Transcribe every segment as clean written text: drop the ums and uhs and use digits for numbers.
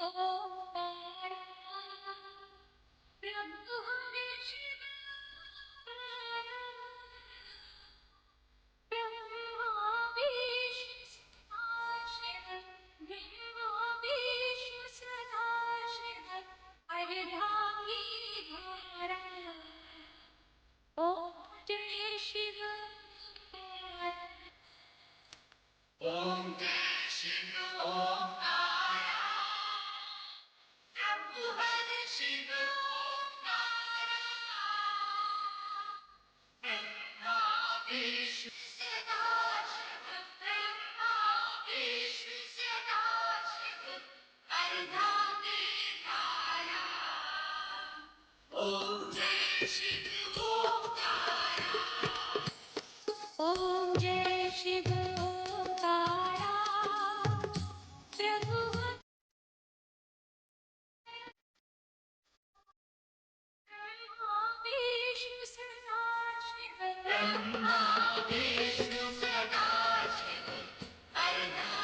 ओम जय शिव ओंकारा प्रभु विष्णु सदाशिव विष्णु सदाशिव अर्धाधिकारा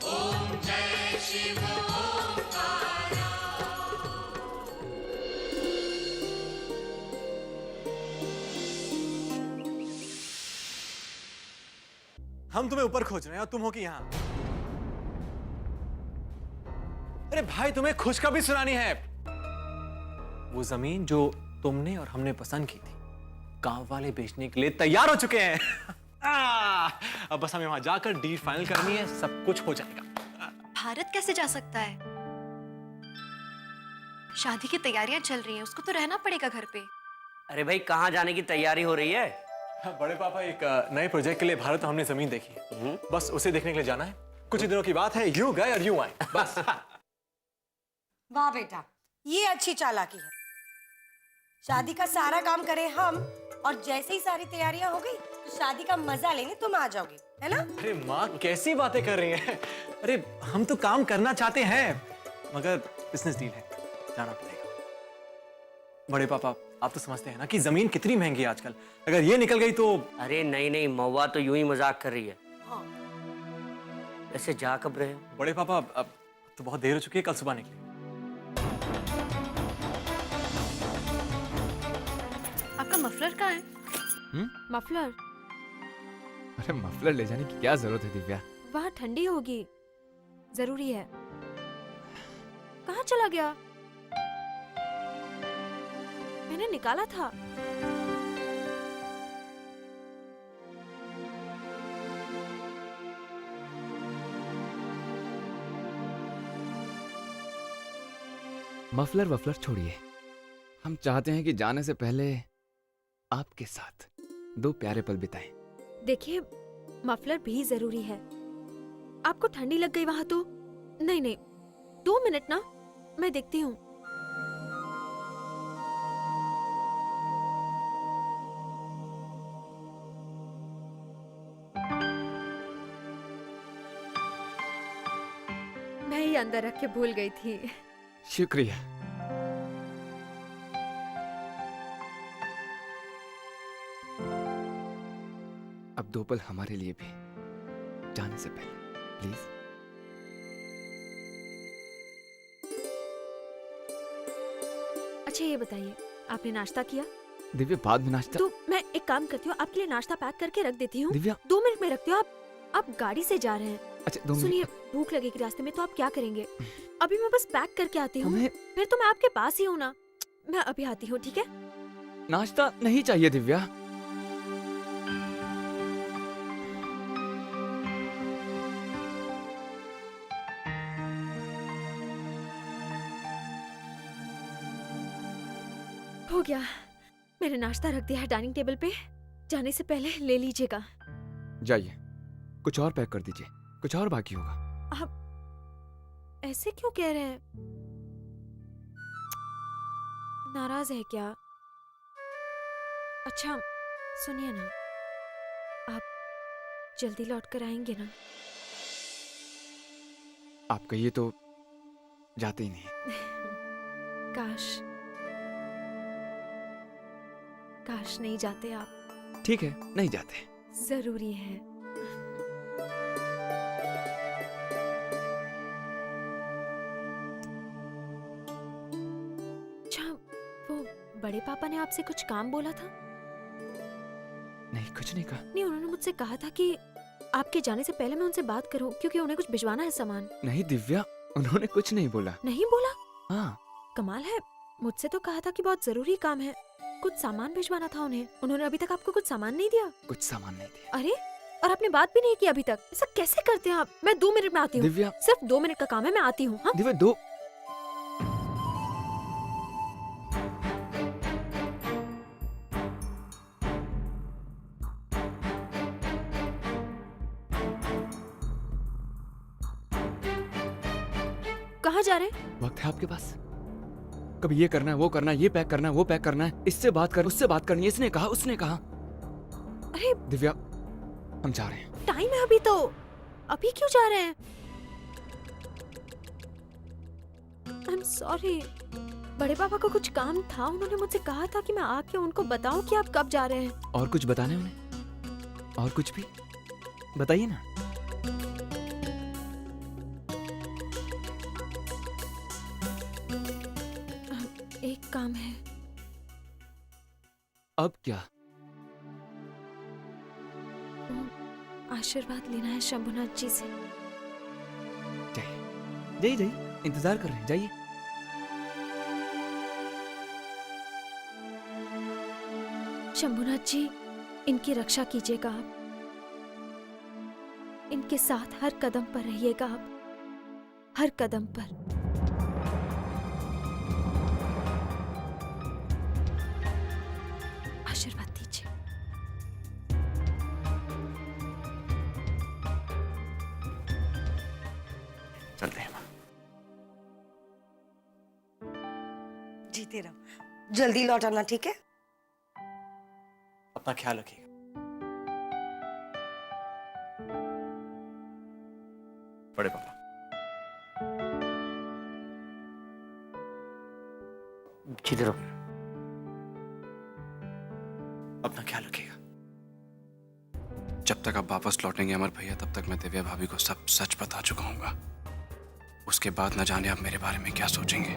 ओम जय शिव ओंकारा। हम तुम्हें ऊपर खोज रहे हैं और तुम हो कि यहाँ। अरे भाई, तुम्हें खुशखबरी सुनानी है। वो जमीन जो तुमने और हमने पसंद की थी, गांव वाले बेचने के लिए तैयार हो चुके हैं। अब बस हमें वहां जाकर डील फाइनल करनी है, सब कुछ हो जाएगा। भारत कैसे जा सकता है? शादी की तैयारियां चल रही हैं, उसको तो रहना पड़ेगा घर पे। अरे भाई, कहाँ जाने की तैयारी हो रही है? बड़े पापा, एक नए प्रोजेक्ट के लिए भारत हमने जमीन देखी है, बस उसे देखने के लिए जाना है। कुछ ही दिनों की बात है, यूं गए और यूं आए, बस। वाह बेटा, ये अच्छी चालाकी है। शादी का सारा काम करें हम, और जैसे ही सारी तैयारियां हो गई तो शादी का मजा लेने तुम आ जाओगे, है ना? अरे माँ, कैसी बातें कर रही हैं? अरे हम तो काम करना चाहते हैं, मगर बिजनेस डील है, जाना पड़ेगा। बड़े पापा, आप तो समझते हैं ना कि जमीन कितनी महंगी है आजकल। अगर ये निकल गई तो। अरे नहीं नहीं, महुआ तो यूं ही मजाक कर रही है। हाँ। ऐसे जा कब रहे हो? बड़े पापा, अब तो बहुत देर हो चुकी है, कल सुबह निकले। आपका मफलर कहाँ है? मफलर? अरे मफलर ले जाने की क्या जरूरत है दिव्या? वहाँ ठंडी होगी, जरूरी है। कहाँ चला गया? मैंने निकाला था। मफलर वफलर छोड़िए, हम चाहते हैं कि जाने से पहले आपके साथ 2 प्यारे पल बिताएं। देखिए, मफलर भी जरूरी है। आपको ठंडी लग गई वहां तो? नहीं नहीं, 2 मिनट ना, मैं देखती हूँ। मैं ही अंदर रख के भूल गई थी। शुक्रिया। अब 2 पल हमारे लिए भी, जाने से पहले प्लीज। अच्छा ये बताइए, आपने नाश्ता किया? दिव्या, बाद में नाश्ता। तो मैं एक काम करती हूँ, आपके लिए नाश्ता पैक करके रख देती हूँ। दिव्या, 2 मिनट में रखती हूँ। आप गाड़ी से जा रहे हैं। अच्छा 2 मिनट। सुनिए, भूख लगेगी रास्ते में तो आप क्या करेंगे? अभी मैं बस पैक करके आती हूँ। हमें फिर तो मैं आपके पास ही हूँ ना। मैं अभी आती हूँ, ठीक है? नाश्ता नहीं चाहिए दिव्या। हो गया, मैंने नाश्ता रख दिया है डाइनिंग टेबल पे। जाने से पहले ले लीजिएगा। जाइए, कुछ और पैक कर दीजिए, कुछ और बाकी होगा। आप ऐसे क्यों कह रहे हैं? नाराज है क्या? अच्छा सुनिए ना, आप जल्दी लौट कर आएंगे ना? आप कहिए तो जाते ही नहीं। काश काश नहीं जाते आप। ठीक है, नहीं जाते। जरूरी है। पापा ने आपसे कुछ काम बोला था? नहीं, कुछ नहीं कहा। नहीं, उन्होंने मुझसे कहा था कि आपके जाने से पहले मैं उनसे बात करूं क्योंकि उन्हें कुछ भिजवाना है सामान। नहीं दिव्या, उन्होंने कुछ नहीं बोला। नहीं बोला? हाँ। कमाल है, मुझसे तो कहा था कि बहुत जरूरी काम है, कुछ सामान भिजवाना था उन्हें। उन्होंने अभी तक आपको कुछ सामान नहीं दिया? कुछ सामान नहीं दिया। अरे, और आपने बात भी नहीं की अभी तक? ऐसा कैसे करते हैं आप? मैं 2 मिनट में आती हूँ। दिव्या, सिर्फ 2 मिनट का काम है, मैं आती हूँ। हाँ? दिव्या, 2 कहाँ जा रहे हैं? वक्त है आपके पास? कभी ये करना है, वो करना है, ये पैक करना है, वो पैक करना है, इससे बात कर, उससे बात करनी है, इसने कहा, उसने कहा। अरे दिव्या, हम जा रहे हैं। टाइम है अभी तो, अभी क्यों जा रहे हैं? आई एम सॉरी, बड़े पापा को कुछ काम था, उन्होंने मुझसे कहा था कि मैं आके उनको बताऊं कि आप कब जा रहे हैं। और कुछ बताने उन्हें? और कुछ भी बताइए ना। एक काम है। अब क्या? आशीर्वाद लेना है शंभुनाथ जी से। जाइए, जाइए, जाइए, इंतजार कर रहे हैं, जाइए। शंभुनाथ जी, इनकी रक्षा कीजिएगा आप, इनके साथ हर कदम पर रहिएगा आप, हर कदम पर। आशीर्वाद दीजिए। चलते हैं। जीते रहो, जल्दी लौट आना, ठीक है? अपना ख्याल रखिएगा। बड़े पापा। जीते रहो। अपना ख्याल रखिएगा। जब तक आप वापस लौटेंगे अमर भैया, तब तक मैं दिव्या भाभी को सब सच बता चुका हूँगा। उसके बाद न जाने आप मेरे बारे में क्या सोचेंगे।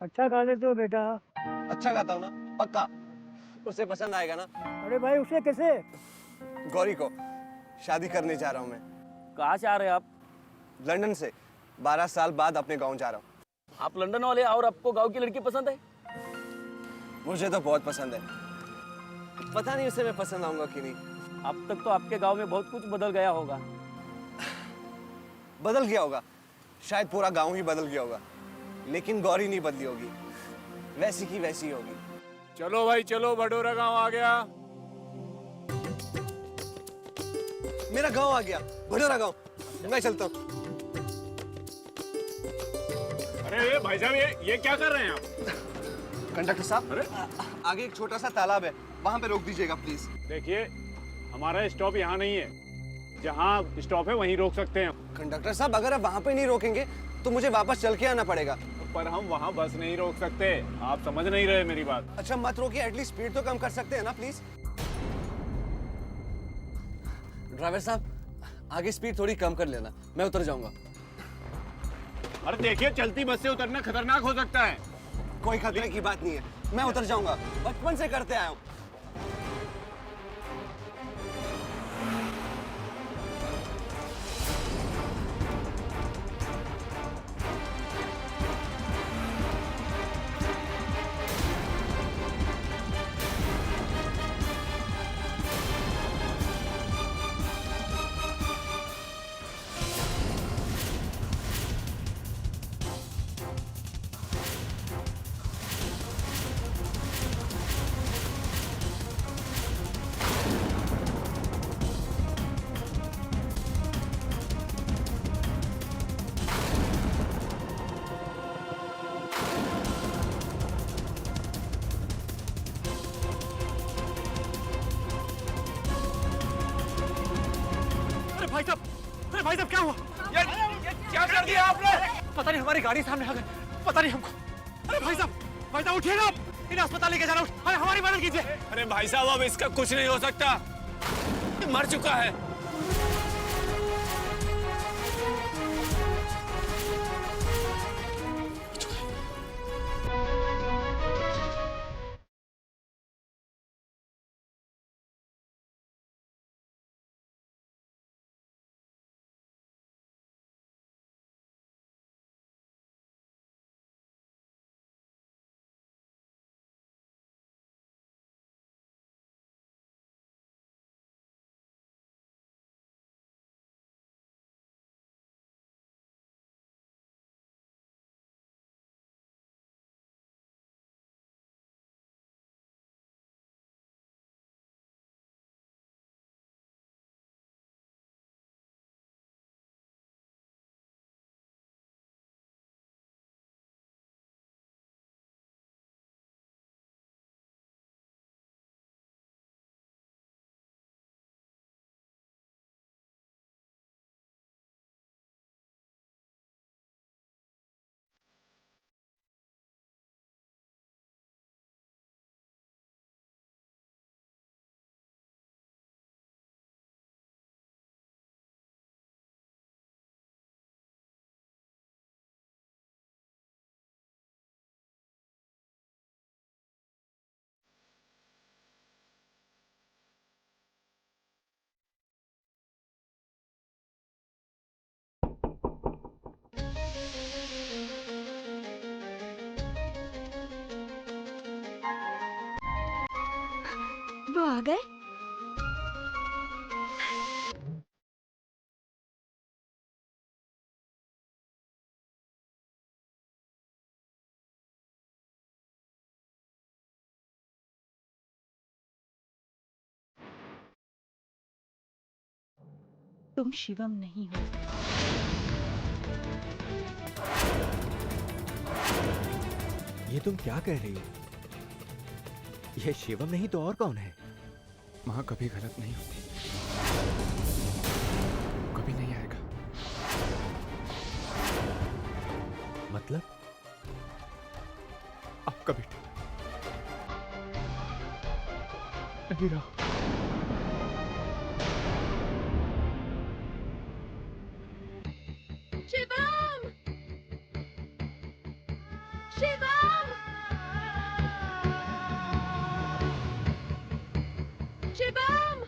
अच्छा गा लेते हो बेटा। अच्छा गाता हूँ ना, पक्का। उसे पसंद आएगा ना? अरे भाई, उसे कैसे? गौरी को शादी करने जा रहा हूँ मैं। कहाँ से आ रहे हैं आप? लंदन से 12 साल बाद अपने गांव जा रहा हूँ। आप लंदन वाले और आपको गांव की लड़की पसंद है? मुझे तो बहुत पसंद है। पता नहीं उसे मैं पसंद आऊंगा कि नहीं। अब तक तो आपके गांव में बहुत कुछ बदल गया होगा। बदल गया होगा, शायद पूरा गांव ही बदल गया होगा, लेकिन गौरी नहीं बदली होगी, वैसी की वैसी होगी। चलो भाई चलो, भडोरा गांव आ गया। मेरा गांव आ गया, भडोरा गांव। मैं चलता हूँ। अरे भाई साहब, ये क्या कर रहे हैं आप? कंडक्टर साहब, अरे आगे एक छोटा सा तालाब है, वहां पे रोक दीजिएगा प्लीज। देखिए, हमारा स्टॉप यहाँ नहीं है, जहाँ स्टॉप है वहीं रोक सकते हैं। कंडक्टर साहब, अगर आप वहां पे नहीं रोकेंगे तो मुझे वापस चल के आना पड़ेगा। पर हम वहाँ बस नहीं रोक सकते, आप समझ नहीं रहे मेरी बात। अच्छा मत रोकिए, एटलीस्ट स्पीड तो कम कर सकते हैं ना प्लीज। ड्राइवर साहब, आगे स्पीड थोड़ी कम कर लेना, मैं उतर जाऊंगा। अरे देखिए, चलती बस से उतरना खतरनाक हो सकता है। कोई खतरे की बात नहीं है, मैं उतर जाऊंगा, बचपन से करते आया हूँ। भाई साहब क्या हुआ? ये क्या कर दिया आपने? पता नहीं, हमारी गाड़ी सामने आ गई, पता नहीं हमको। अरे भाई साहब उठिए ना, आप इन्हें अस्पताल लेके जाना, हमारी मदद कीजिए। अरे भाई साहब, अब इसका कुछ नहीं हो सकता, मर चुका है। वो आ गए। तुम शिवम नहीं हो। ये तुम क्या कह रही हो? ये शिवम नहीं तो और कौन है? माँ कभी गलत नहीं होती, कभी नहीं आएगा। मतलब? आपका बेटा नहीं रहा। शिवम! शिवम! शिवम!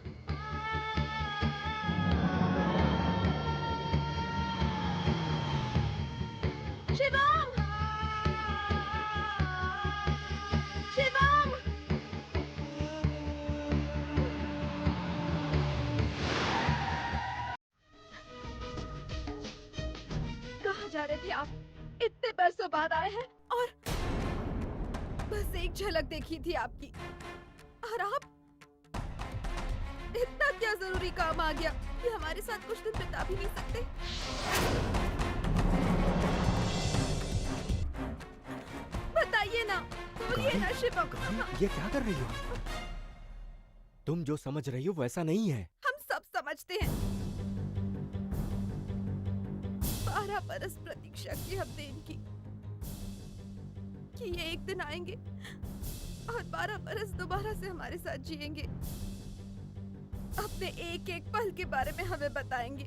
शिवम! शिवम! रहे थे आप? इतने बरसों बाद आए हैं और बस एक झलक देखी थी आपकी, और आप इतना क्या जरूरी काम आ गया कि हमारे साथ कुछ दिन बिता भी नहीं सकते? बताइए ना, बोलिए ना शिवम। ये क्या कर रही हो? तुम जो समझ रही हो वैसा नहीं है। हम सब समझते हैं। 12 बरस प्रतीक्षा की हमने इनकी कि ये एक दिन आएंगे और 12 बरस दोबारा से हमारे साथ जिएंगे, अपने एक एक पल के बारे में हमें बताएंगे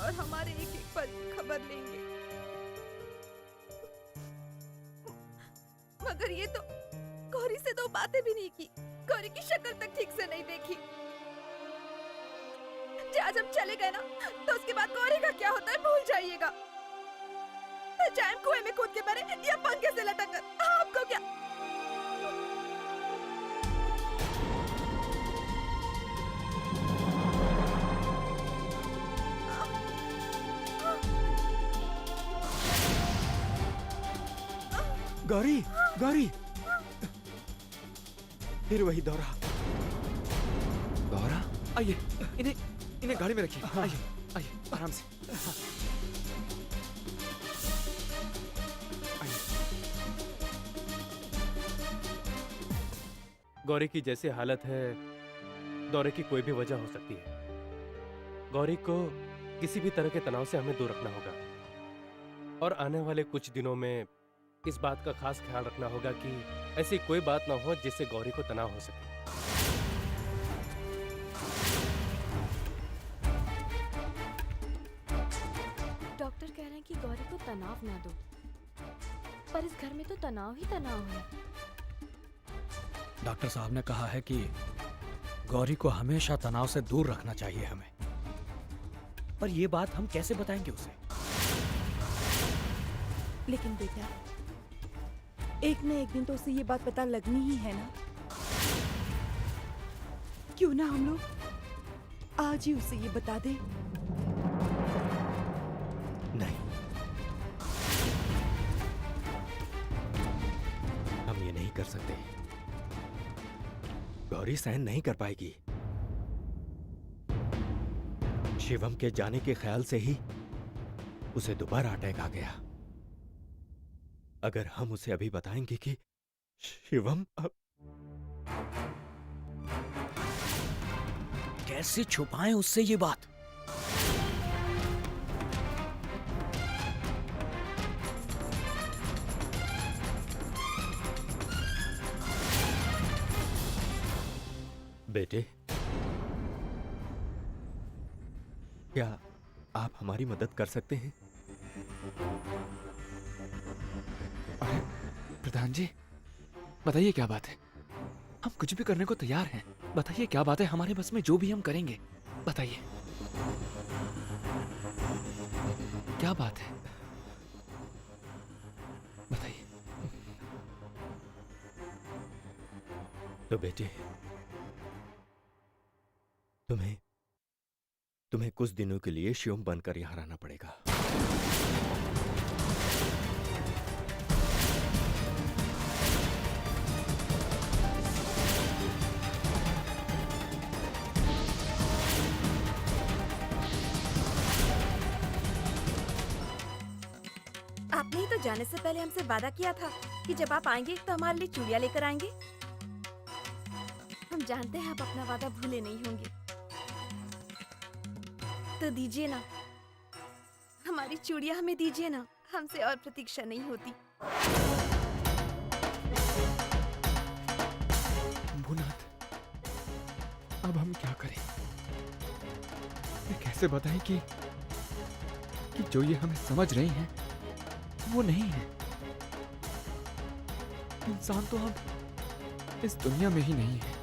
और हमारे एक एक पल की खबर लेंगे। मगर ये तो गौरी से 2 बातें भी नहीं की, गौरी की शक्ल तक ठीक से नहीं देखी। आज हम चले गए ना तो उसके बाद गौरी का क्या होता है भूल जाइएगा। चाहे हम कुएं में कूद के मरे या पंखे से लटक कर, आपको क्या? गौरी, गौरी, फिर वही दौरा। दौरा? आइए, इन्हें गाड़ी में रखिए। आइए, आइए, आराम से। गौरी की जैसी हालत है, दौरे की कोई भी वजह हो सकती है। गौरी को किसी भी तरह के तनाव से हमें दूर रखना होगा और आने वाले कुछ दिनों में इस बात का खास ख्याल रखना होगा कि ऐसी कोई बात ना हो जिससे गौरी को तनाव हो सके। डॉक्टर कह रहे हैं कि गौरी को तनाव ना दो, पर इस घर में तो तनाव ही तनाव है। डॉक्टर साहब ने कहा है कि गौरी को हमेशा तनाव से दूर रखना चाहिए हमें, पर ये बात हम कैसे बताएंगे उसे? लेकिन बेटा, एक न एक दिन तो उसे ये बात पता लगनी ही है ना। क्यों ना हम लोग आज ही उसे ये बता दें? नहीं, हम ये नहीं कर सकते। गौरी सहन नहीं कर पाएगी। शिवम के जाने के ख्याल से ही उसे दोबारा अटैक आ गया। अगर हम उसे अभी बताएंगे कि शिवम कैसे छुपाएं उससे ये बात? बेटे, क्या आप हमारी मदद कर सकते हैं? अरे प्रधान जी, बताइए क्या बात है? हम कुछ भी करने को तैयार हैं। बताइए क्या बात है? हमारे बस में जो भी हम करेंगे, बताइए क्या बात है, बताइए। तो बेटे, तुम्हें कुछ दिनों के लिए शिवम बनकर यहां रहना पड़ेगा। आपने ही तो जाने से पहले हमसे वादा किया था कि जब आप आएंगे तो हमारे लिए चूड़ियां लेकर आएंगे। हम जानते हैं आप अपना वादा भूले नहीं होंगे, तो दीजिए ना, हमारी चूड़ियां हमें दीजिए ना, हमसे और प्रतीक्षा नहीं होती। भूनाथ, अब हम क्या करें? ये कैसे बताएं कि जो ये हमें समझ रही हैं वो नहीं है। इंसान तो हम इस दुनिया में ही नहीं है।